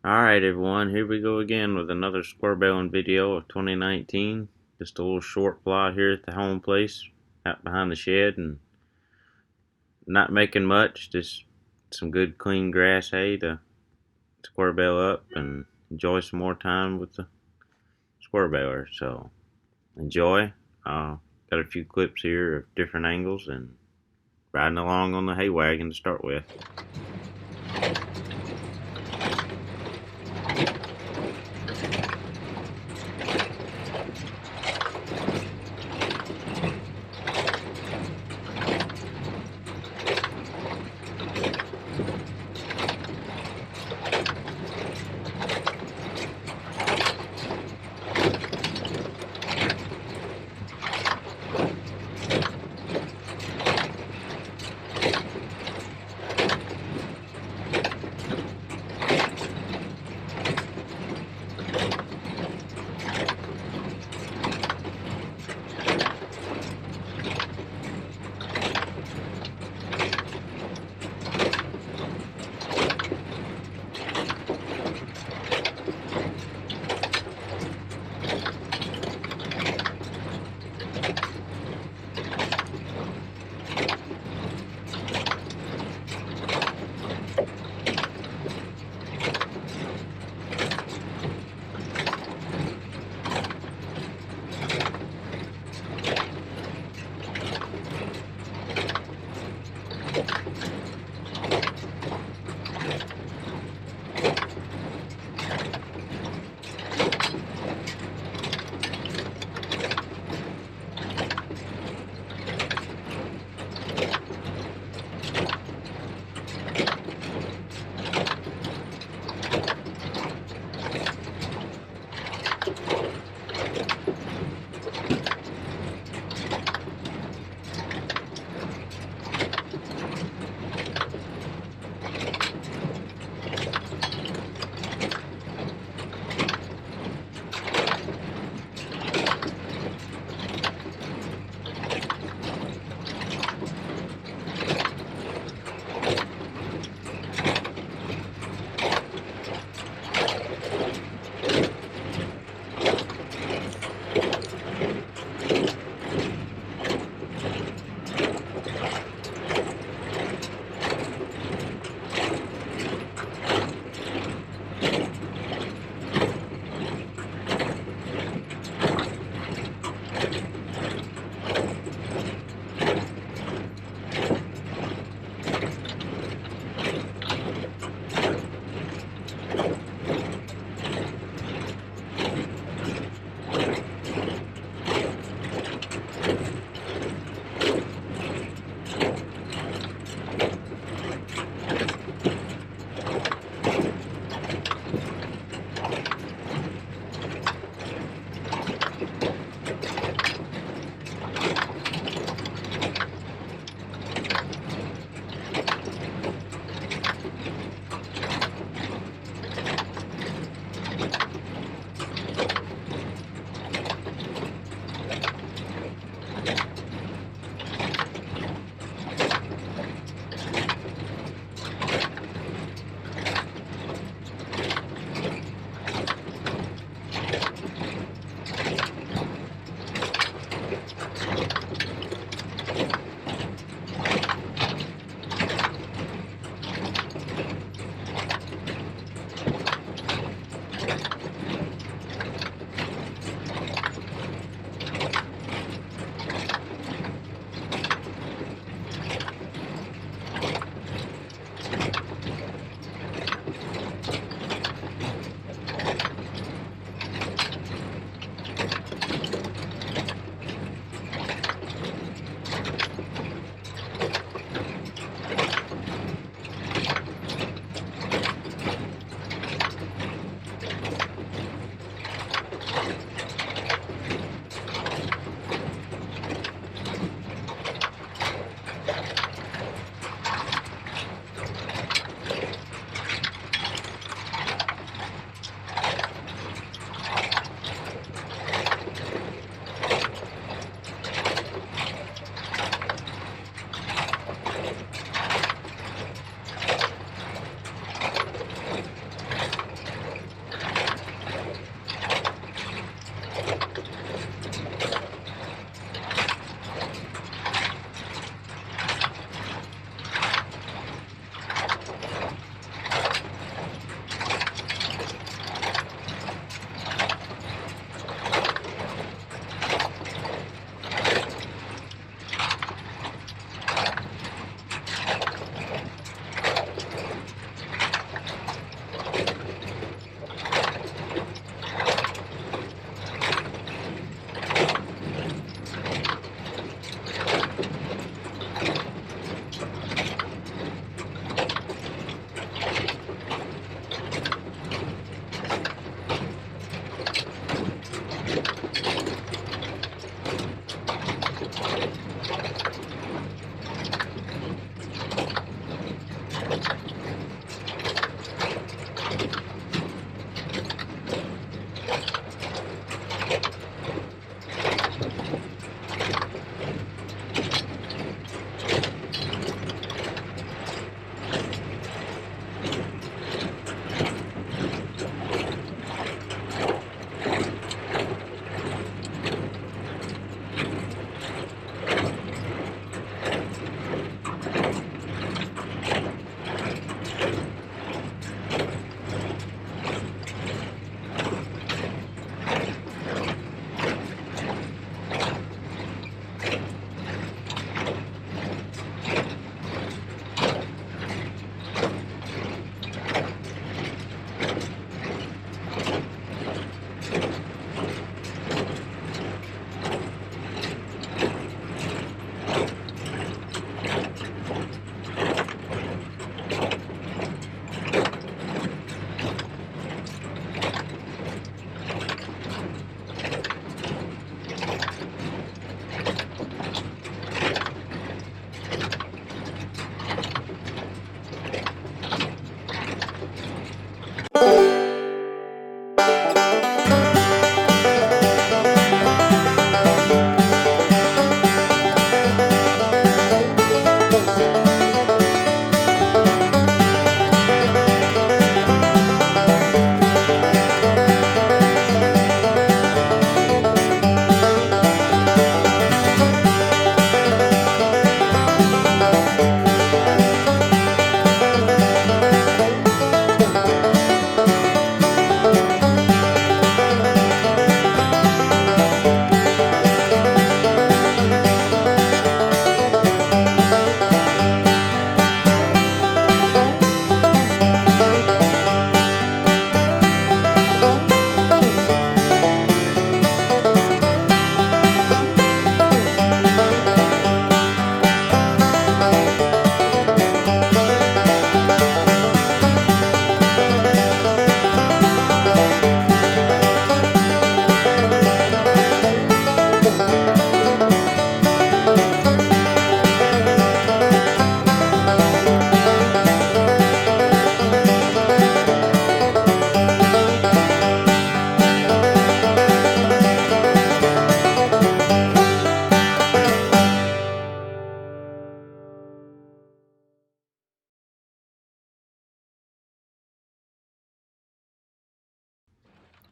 Alright everyone, here we go again with another square bailing video of 2019. Just a little short plot here at the home place out behind the shed, and not making much, just some good clean grass hay to square bail up and enjoy some more time with the square bailer. So enjoy. Got a few clips here of different angles and riding along on the hay wagon to start with.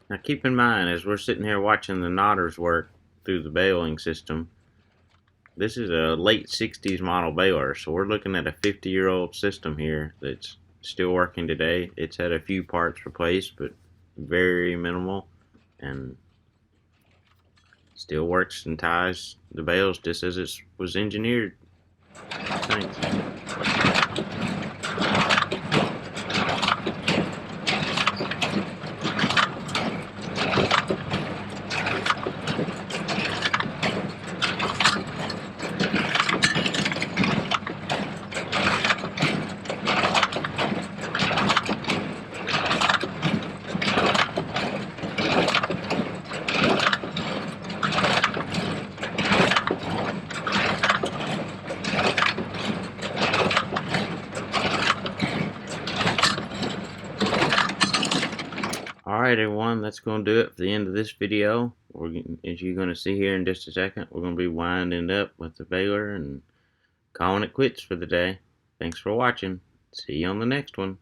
Now keep in mind, as we're sitting here watching the knotters work through the baling system, this is a late 60s model baler, so we're looking at a 50-year-old system here that's still working today. It's had a few parts replaced, but very minimal, and still works and ties the bales just as it was engineered. Thanks. Alright everyone, that's going to do it for the end of this video. As you're going to see here in just a second, we're going to be winding up with the baler and calling it quits for the day. Thanks for watching. See you on the next one.